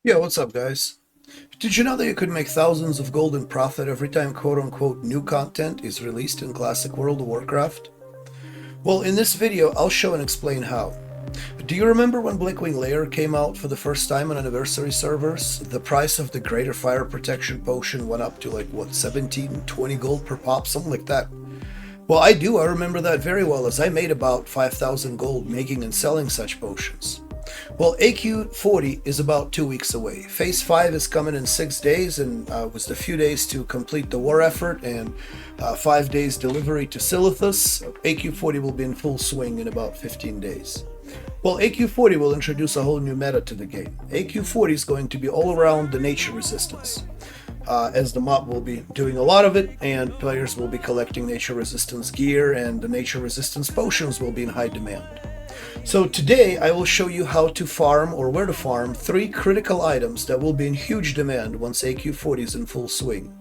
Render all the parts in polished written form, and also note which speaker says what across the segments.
Speaker 1: Yeah, what's up, guys? Did you know that you could make thousands of gold in profit every time quote-unquote new content is released in classic World of Warcraft? Well, in this video, I'll show and explain how. Do you remember when Blinkwing Lair came out for the first time on anniversary servers? The price of the Greater Fire Protection Potion went up to like, what, 17, 20 gold per pop, something like that. Well, I do, I remember that very well, as I made about 5,000 gold making and selling such potions. Well, AQ40 is about 2 weeks away. Phase 5 is coming in 6 days, and was a few days to complete the war effort and 5 days delivery to Silithus. AQ40 will be in full swing in about 15 days. Well, AQ40 will introduce a whole new meta to the game. AQ40 is going to be all around the nature resistance, as the mob will be doing a lot of it, and players will be collecting nature resistance gear, and the nature resistance potions will be in high demand. So today I will show you how to farm, or where to farm, 3 critical items that will be in huge demand once AQ40 is in full swing.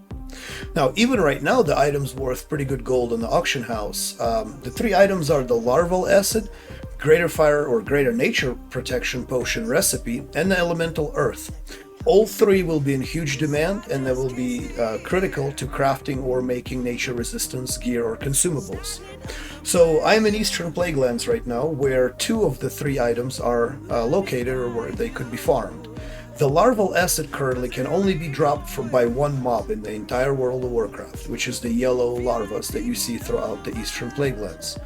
Speaker 1: Now, even right now, the item's worth pretty good gold in the auction house. The 3 items are the larval acid, greater fire or greater nature protection potion recipe, and the elemental earth. All 3 will be in huge demand, and they will be critical to crafting or making nature resistance gear or consumables. So I'm in Eastern Plaguelands right now, where 2 of the 3 items are located, or where they could be farmed. The larval acid currently can only be dropped by 1 mob in the entire World of Warcraft, which is the yellow larvas that you see throughout the Eastern Plaguelands.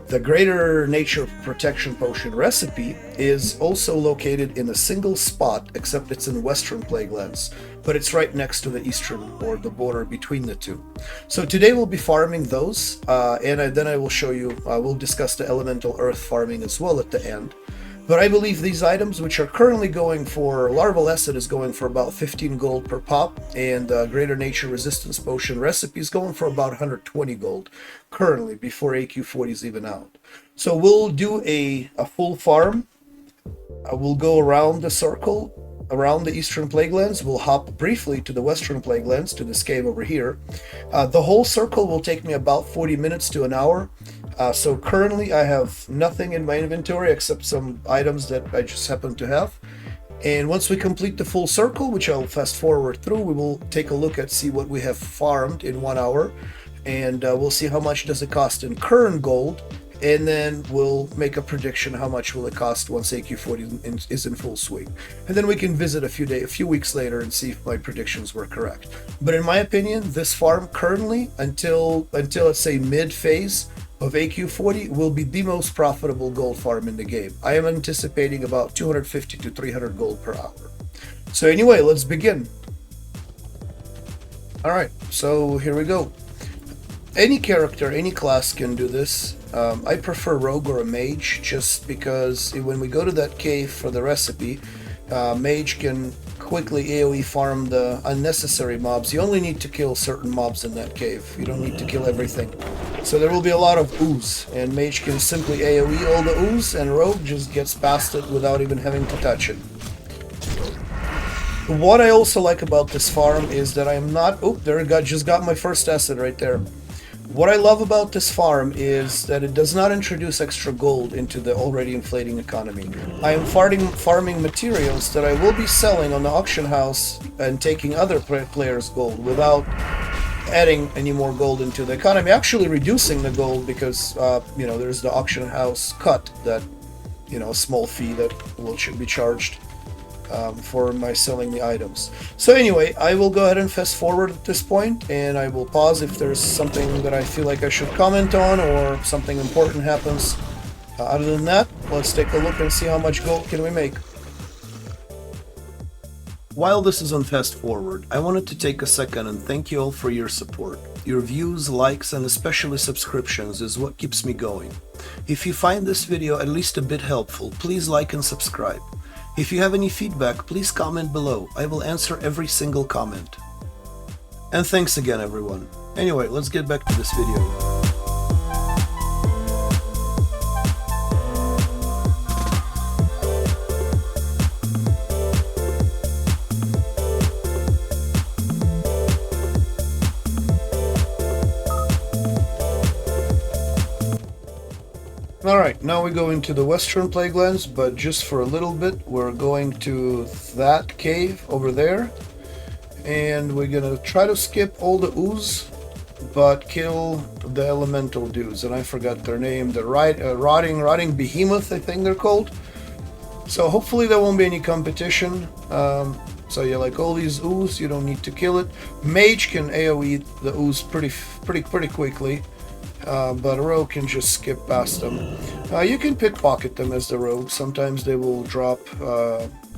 Speaker 1: The Greater Nature Protection Potion recipe is also located in a single spot, except it's in Western Plaguelands, but it's right next to the Eastern, or the border between the 2. So today we'll be farming those, and then I will show you, we'll discuss the Elemental Earth farming as well at the end. But I believe these items, which are currently going for, larval acid is going for about 15 gold per pop, and Greater Nature Resistance Potion recipe is going for about 120 gold currently, before AQ40 is even out. So we'll do a full farm. We'll go around the circle, around the Eastern Plaguelands. We'll hop briefly to the Western Plaguelands, to this cave over here. The whole circle will take me about 40 minutes to an hour. So currently I have nothing in my inventory except some items that I just happen to have. And once we complete the full circle, which I'll fast forward through, we will take a look at see what we have farmed in 1 hour. And we'll see how much does it cost in current gold. And then we'll make a prediction how much will it cost once AQ40 is in full swing. And then we can visit a few weeks later and see if my predictions were correct. But in my opinion, this farm currently, until let's say mid-phase of AQ40, will be the most profitable gold farm in the game. I am anticipating about 250 to 300 gold per hour. So anyway, let's begin. Alright, so here we go. Any character, any class can do this. I prefer rogue or a mage, just because when we go to that cave for the recipe, mage can quickly AoE farm the unnecessary mobs. You only need to kill certain mobs in that cave. You don't need to kill everything. So there will be a lot of ooze, and mage can simply AoE all the ooze, and rogue just gets past it without even having to touch it. What I also like about this farm is that I am not... Oh, there I just got my first acid right there. What I love about this farm is that it does not introduce extra gold into the already inflating economy. I am farming materials that I will be selling on the auction house and taking other players' gold without adding any more gold into the economy. Actually reducing the gold because, there's the auction house cut that, a small fee that should be charged for my selling the items. So anyway, I will go ahead and fast forward at this point, and I will pause if there's something that I feel like I should comment on or something important happens. Other than that, let's take a look and see how much gold can we make. While this is on fast forward, I wanted to take a second and thank you all for your support. Your views, likes, and especially subscriptions is what keeps me going. If you find this video at least a bit helpful, please like and subscribe. If you have any feedback, please comment below. I will answer every single comment. And thanks again, everyone. Anyway, let's get back to this video. Alright. Alright, now we go into the Western Plaguelands, but just for a little bit. We're going to that cave over there, and we're gonna try to skip all the ooze, but kill the elemental dudes, and I forgot their name, the rotting behemoth, I think they're called. So hopefully there won't be any competition. So yeah, like all these ooze, you don't need to kill it. Mage can AoE the ooze pretty quickly. But a rogue can just skip past them. You can pickpocket them as the rogue. Sometimes they will drop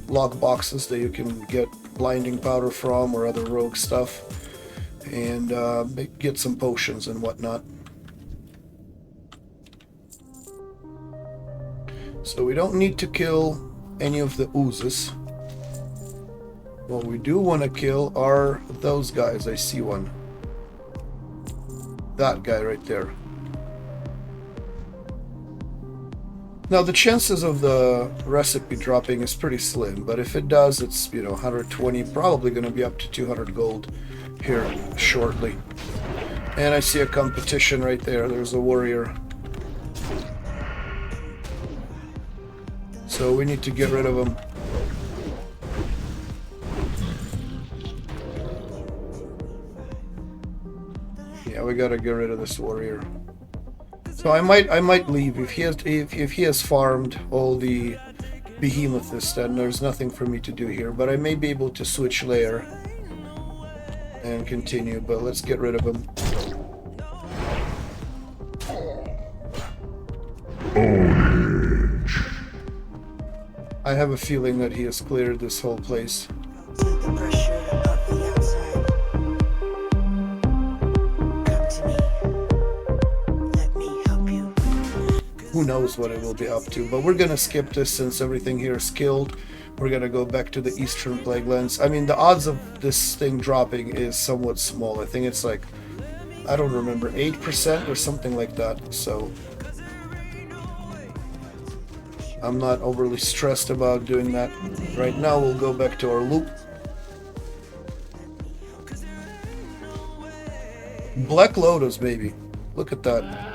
Speaker 1: lock boxes that you can get blinding powder from or other rogue stuff, and get some potions and whatnot. So we don't need to kill any of the oozes. What we do want to kill are those guys. I see one. That guy right there. Now the chances of the recipe dropping is pretty slim, but if it does, it's, you know, 120, probably going to be up to 200 gold here shortly. And I see a competition right there. There's a warrior. So we need to get rid of him. Yeah, we gotta get rid of this warrior. So I might leave if he has farmed all the behemoths. Then there's nothing for me to do here. But I may be able to switch layer and continue. But let's get rid of him. I have a feeling that he has cleared this whole place. Who knows what it will be up to, but we're gonna skip this since everything here is killed. We're gonna go back to the Eastern Plaguelands. I mean, the odds of this thing dropping is somewhat small. I think it's like, I don't remember, 8% or something like that. So I'm not overly stressed about doing that. Right now we'll go back to our loop. Black Lotus, baby. Look at that.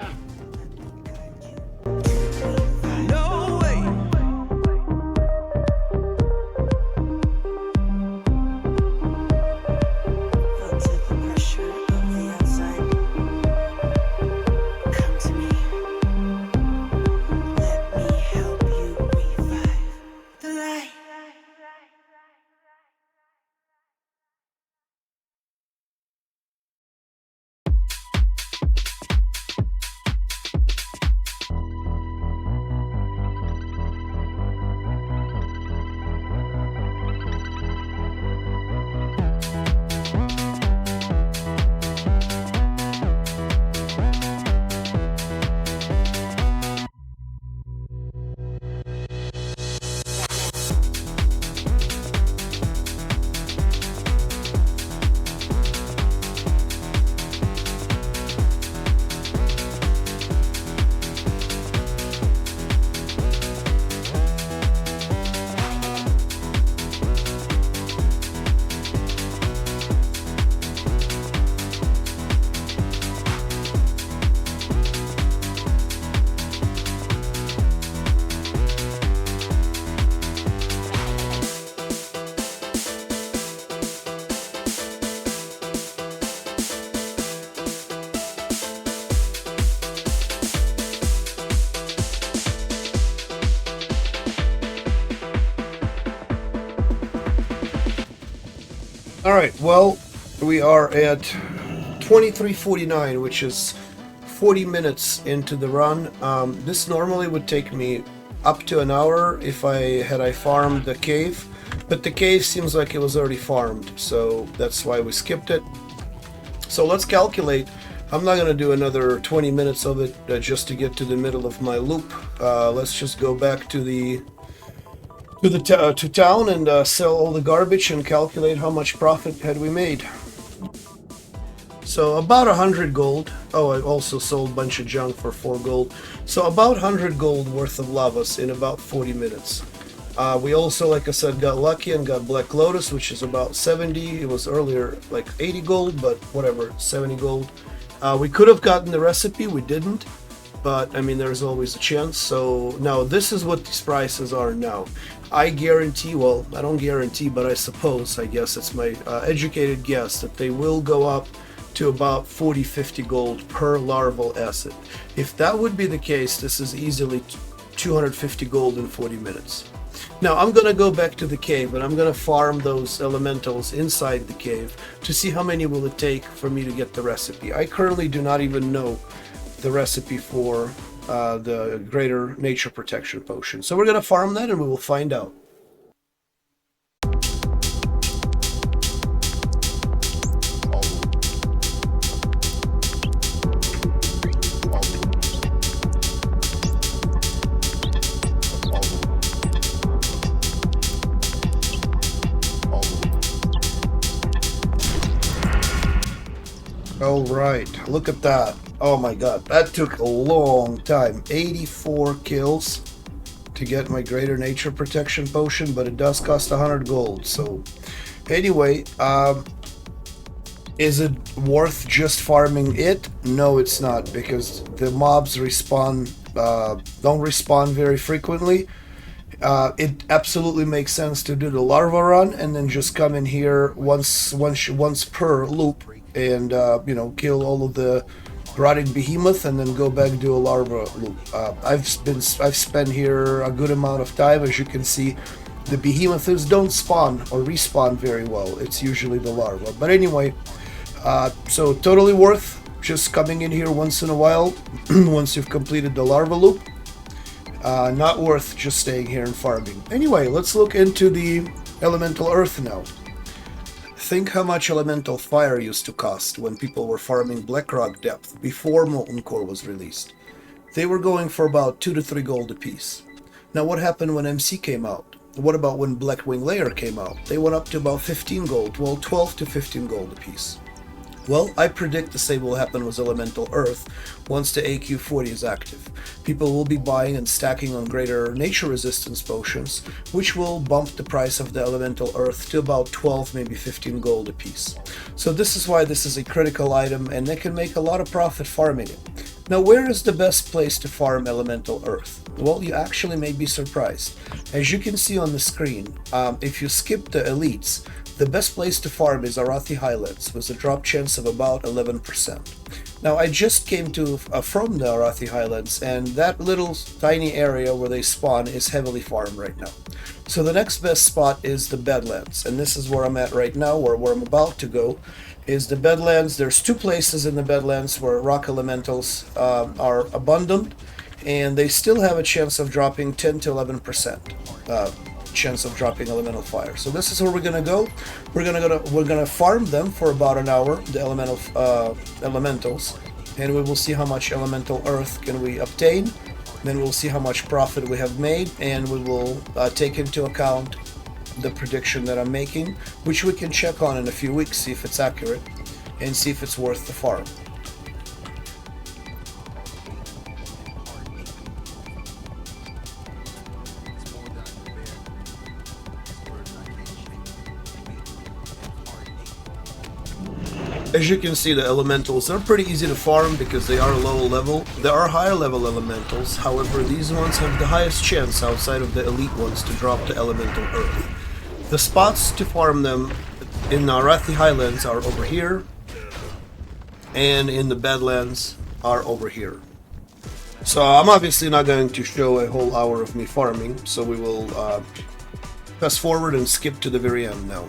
Speaker 1: Alright, well, we are at 23:49, which is 40 minutes into the run. This normally would take me up to an hour if I farmed the cave, but the cave seems like it was already farmed, so that's why we skipped it. So let's calculate. I'm not going to do another 20 minutes of it just to get to the middle of my loop. Let's just go back to town and sell all the garbage and calculate how much profit had we made. So about 100 gold. Oh, I also sold a bunch of junk for 4 gold. So about 100 gold worth of lavas in about 40 minutes. We also, like I said, got lucky and got Black Lotus, which is about 70. It was earlier like 80 gold, but whatever, 70 gold. We could have gotten the recipe, we didn't. but I mean, there's always a chance. So now this is what these prices are now. I guarantee, well, I don't guarantee, but I suppose, I guess it's my educated guess, that they will go up to about 40-50 gold per larval asset. If that would be the case, this is easily 250 gold in 40 minutes. Now I'm gonna go back to the cave and I'm gonna farm those elementals inside the cave to see how many will it take for me to get the recipe. I currently do not even know the recipe for the greater nature protection potion. So we're gonna farm that and we will find out. All right, look at that. Oh my god, that took a long time. 84 kills to get my greater nature protection potion, but it does cost 100 gold. So anyway, is it worth just farming it? No, it's not, because the mobs respawn, don't respawn very frequently. It absolutely makes sense to do the larva run and then just come in here once per loop and you know, kill all of the rotting behemoth and then go back and do a larva loop. I've spent here a good amount of time. As you can see, the behemoths don't spawn or respawn very well. It's usually the larva. But anyway, so totally worth just coming in here once in a while once you've completed the larva loop. Not worth just staying here and farming. Anyway, let's look into the elemental earth now. Think how much elemental fire used to cost when people were farming Blackrock Depth before Molten Core was released. They were going for about 2 to 3 gold apiece. Now what happened when MC came out? What about when Blackwing Layer came out? They went up to about 15 gold, well 12 to 15 gold apiece. Well, I predict the same will happen with Elemental Earth once the AQ40 is active. People will be buying and stacking on greater nature resistance potions, which will bump the price of the Elemental Earth to about 12, maybe 15 gold apiece. So this is why this is a critical item and they can make a lot of profit farming it. Now, where is the best place to farm Elemental Earth? Well, you actually may be surprised. As you can see on the screen, if you skip the elites, the best place to farm is Arathi Highlands with a drop chance of about 11%. Now I just came to from the Arathi Highlands and that little tiny area where they spawn is heavily farmed right now. So the next best spot is the Badlands, and this is where I'm at right now, or where I'm about to go, is the Badlands. There's 2 places in the Badlands where rock elementals are abundant, and they still have a chance of dropping 10 to 11%. Chance of dropping elemental fire. So this is where we're gonna go. We're gonna farm them for about an hour, the elementals, and we will see how much elemental earth can we obtain. Then we'll see how much profit we have made, and we will take into account the prediction that I'm making, which we can check on in a few weeks, see if it's accurate, and see if it's worth the farm. As you can see, the elementals are pretty easy to farm because they are low level. There are higher level elementals, however these ones have the highest chance outside of the elite ones to drop the elemental early. The spots to farm them in Arathi Highlands are over here, and in the Badlands are over here. So I'm obviously not going to show a whole hour of me farming, so we will fast forward and skip to the very end now.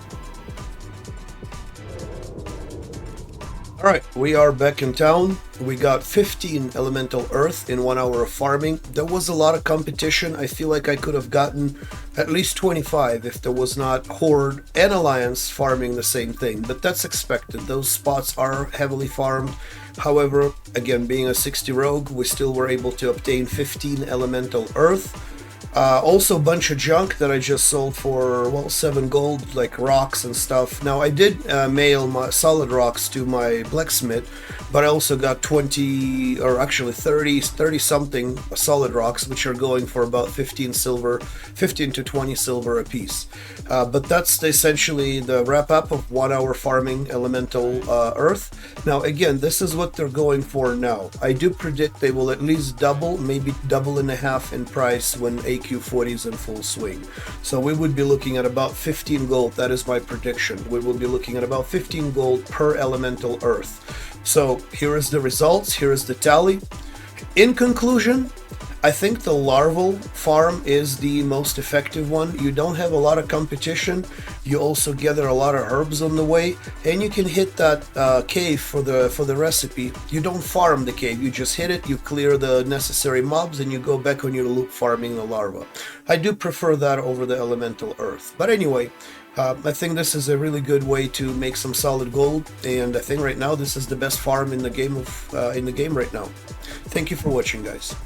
Speaker 1: Alright, we are back in town. We got 15 elemental earth in 1 hour of farming. There was a lot of competition. I feel like I could have gotten at least 25 if there was not Horde and Alliance farming the same thing, but that's expected. Those spots are heavily farmed. However, again, being a 60 rogue, we still were able to obtain 15 elemental earth. Also a bunch of junk that I just sold for, well, 7 gold, like rocks and stuff. Now I did mail my solid rocks to my blacksmith, but I also got 20, or actually 30 something solid rocks, which are going for about 15 to 20 silver a piece. But that's essentially the wrap up of 1 hour farming elemental earth. Now again, this is what they're going for now. I do predict they will at least double, maybe double and a half in price when AQ40 is in full swing. So we would be looking at about 15 gold. That is my prediction. We will be looking at about 15 gold per elemental earth. So here is the results, here is the tally. In conclusion, I think the larval farm is the most effective one. You don't have a lot of competition. You also gather a lot of herbs on the way, and you can hit that cave for the recipe. You don't farm the cave, you just hit it, you clear the necessary mobs, and you go back on your loop farming the larva. I do prefer that over the elemental earth. But anyway, I think this is a really good way to make some solid gold, and I think right now this is the best farm in the game right now. Thank you for watching, guys.